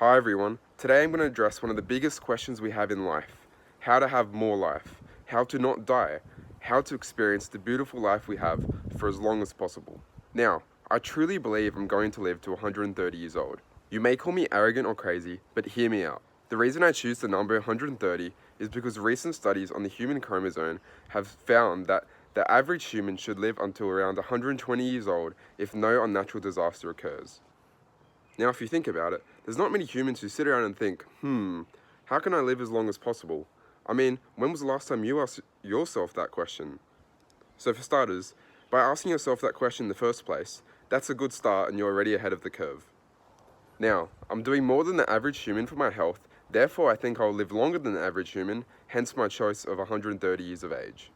Hi everyone, today I'm going to address one of the biggest questions we have in life. How to have more life, how to not die, how to experience the beautiful life we have for as long as possible. Now, I truly believe I'm going to live to 130 years old. You may call me arrogant or crazy, but hear me out. The reason I choose the number 130 is because recent studies on the human chromosome have found that the average human should live until around 120 years old if no unnatural disaster occurs. Now, if you think about it, there's not many humans who sit around and think, how can I live as long as possible? I mean, when was the last time you asked yourself that question? So for starters, by asking yourself that question in the first place, that's a good start and you're already ahead of the curve. Now, I'm doing more than the average human for my health, therefore I think I'll live longer than the average human, hence my choice of 130 years of age.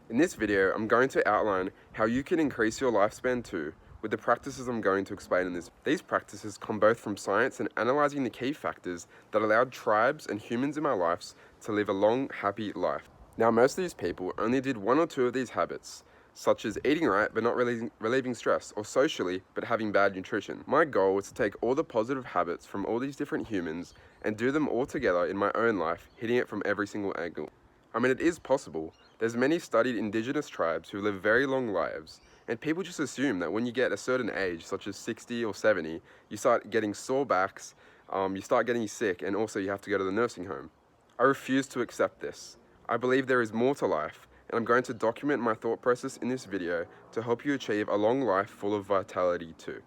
In this video, I'm going to outline how you can increase your lifespan too, with the practices I'm going to explain in this. These practices come both from science and analyzing the key factors that allowed tribes and humans in my lives to live a long, happy life. Now, most of these people only did one or two of these habits, such as eating right but not relieving stress, or socially but having bad nutrition. My goal is to take all the positive habits from all these different humans and do them all together in my own life, hitting it from every single angle. I mean, it is possible. There's many studied indigenous tribes who live very long lives, and people just assume that when you get a certain age, such as 60 or 70, you start getting sore backs, you start getting sick, and also you have to go to the nursing home. I refuse to accept this. I believe there is more to life, and I'm going to document my thought process in this video to help you achieve a long life full of vitality too.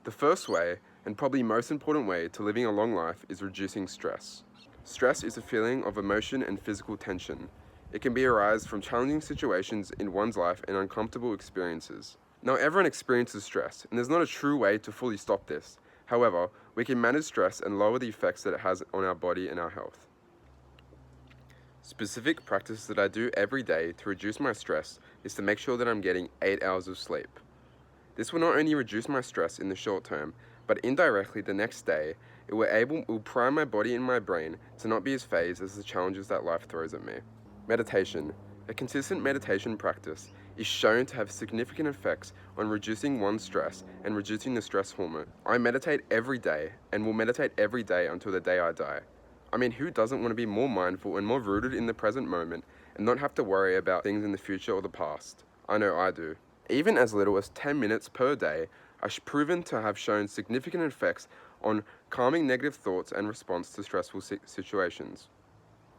The first way, and probably most important way to living a long life, is reducing stress. Stress is a feeling of emotion and physical tension. It can arise from challenging situations in one's life and uncomfortable experiences. Now, everyone experiences stress, and there's not a true way to fully stop this. However, we can manage stress and lower the effects that it has on our body and our health. Specific practices that I do every day to reduce my stress is to make sure that I'm getting 8 hours of sleep. This will not only reduce my stress in the short term, but indirectly the next day, it will prime my body and my brain to not be as phased as the challenges that life throws at me. Meditation. A consistent meditation practice is shown to have significant effects on reducing one's stress and reducing the stress hormone. I meditate every day and will meditate every day until the day I die. I mean, who doesn't want to be more mindful and more rooted in the present moment and not have to worry about things in the future or the past? I know I do. Even as little as 10 minutes per day are proven to have shown significant effects on calming negative thoughts and response to stressful situations.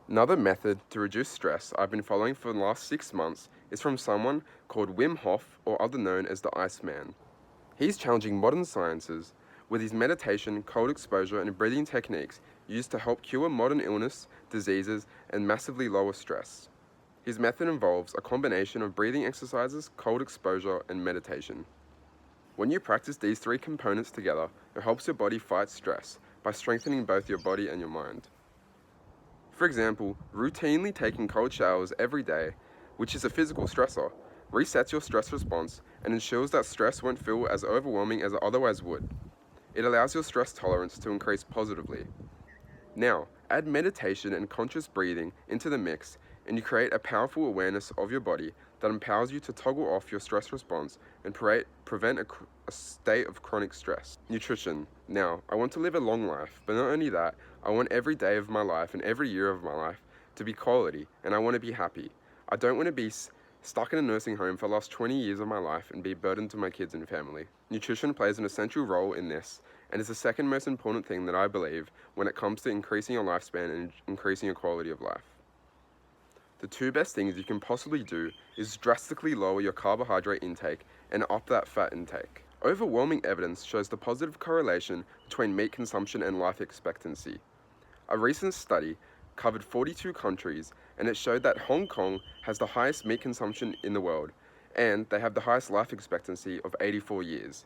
Another method to reduce stress I've been following for the last 6 months is from someone called Wim Hof, or other known as the Iceman. He's challenging modern sciences with his meditation, cold exposure, and breathing techniques used to help cure modern illness, diseases, and massively lower stress. His method involves a combination of breathing exercises, cold exposure, and meditation. When you practice these three components together, it helps your body fight stress by strengthening both your body and your mind. For example, routinely taking cold showers every day, which is a physical stressor, resets your stress response and ensures that stress won't feel as overwhelming as it otherwise would. It allows your stress tolerance to increase positively. Now, add meditation and conscious breathing into the mix, and you create a powerful awareness of your body that empowers you to toggle off your stress response and prevent a state of chronic stress. Nutrition. Now, I want to live a long life, but not only that, I want every day of my life and every year of my life to be quality, and I want to be happy. I don't want to be stuck in a nursing home for the last 20 years of my life and be burdened to my kids and family. Nutrition plays an essential role in this, and is the second most important thing that I believe when it comes to increasing your lifespan and increasing your quality of life. The two best things you can possibly do is drastically lower your carbohydrate intake and up that fat intake. Overwhelming evidence shows the positive correlation between meat consumption and life expectancy. A recent study covered 42 countries, and it showed that Hong Kong has the highest meat consumption in the world, and they have the highest life expectancy of 84 years.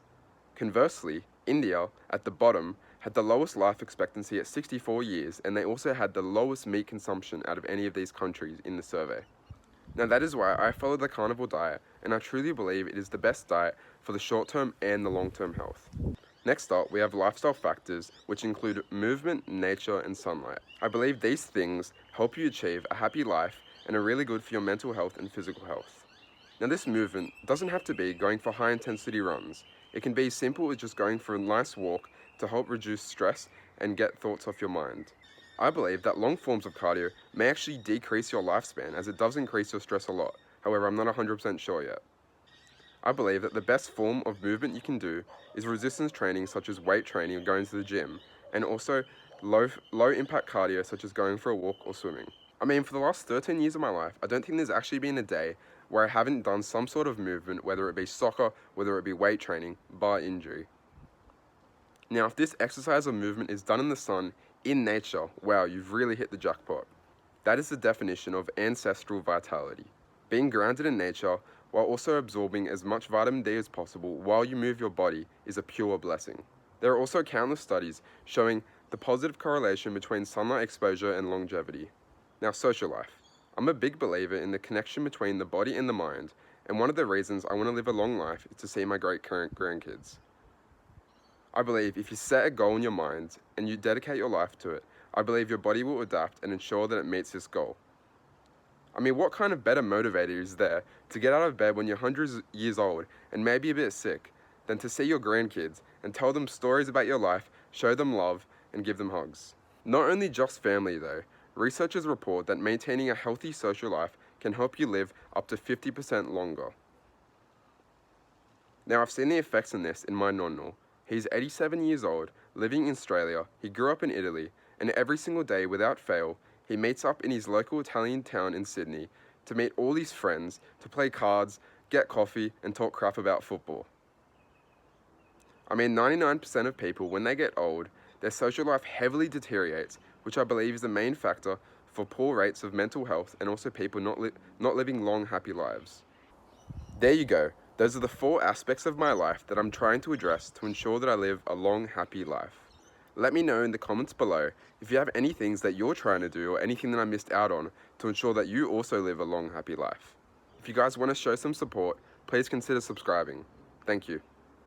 Conversely, India, at the bottom, had the lowest life expectancy at 64 years, and they also had the lowest meat consumption out of any of these countries in the survey. Now, that is why I follow the carnivore diet, and I truly believe it is the best diet for the short-term and the long-term health. Next up, we have lifestyle factors, which include movement, nature, and sunlight. I believe these things help you achieve a happy life and are really good for your mental health and physical health. Now, this movement doesn't have to be going for high-intensity runs. It can be as simple as just going for a nice walk to help reduce stress and get thoughts off your mind. I believe that long forms of cardio may actually decrease your lifespan as it does increase your stress a lot. However, I'm not 100% sure yet. I believe that the best form of movement you can do is resistance training such as weight training or going to the gym, and also low impact cardio such as going for a walk or swimming. I mean, for the last 13 years of my life, I don't think there's actually been a day where I haven't done some sort of movement, whether it be soccer, whether it be weight training, bar injury. Now, if this exercise or movement is done in the sun, in nature, wow, you've really hit the jackpot. That is the definition of ancestral vitality. Being grounded in nature while also absorbing as much vitamin D as possible while you move your body is a pure blessing. There are also countless studies showing the positive correlation between sunlight exposure and longevity. Now, social life. I'm a big believer in the connection between the body and the mind, and one of the reasons I want to live a long life is to see my great grandkids. I believe if you set a goal in your mind and you dedicate your life to it, I believe your body will adapt and ensure that it meets this goal. I mean, what kind of better motivator is there to get out of bed when you're hundreds of years old and maybe a bit sick than to see your grandkids and tell them stories about your life, show them love, and give them hugs? Not only just family though, researchers report that maintaining a healthy social life can help you live up to 50% longer. Now, I've seen the effects in this in my nonno. He's 87 years old, living in Australia. He grew up in Italy, and every single day, without fail, he meets up in his local Italian town in Sydney to meet all his friends, to play cards, get coffee, and talk crap about football. I mean, 99% of people, when they get old, their social life heavily deteriorates, which I believe is the main factor for poor rates of mental health and also people not living long, happy lives. There you go. Those are the 4 aspects of my life that I'm trying to address to ensure that I live a long, happy life. Let me know in the comments below if you have any things that you're trying to do or anything that I missed out on to ensure that you also live a long, happy life. If you guys want to show some support, please consider subscribing. Thank you.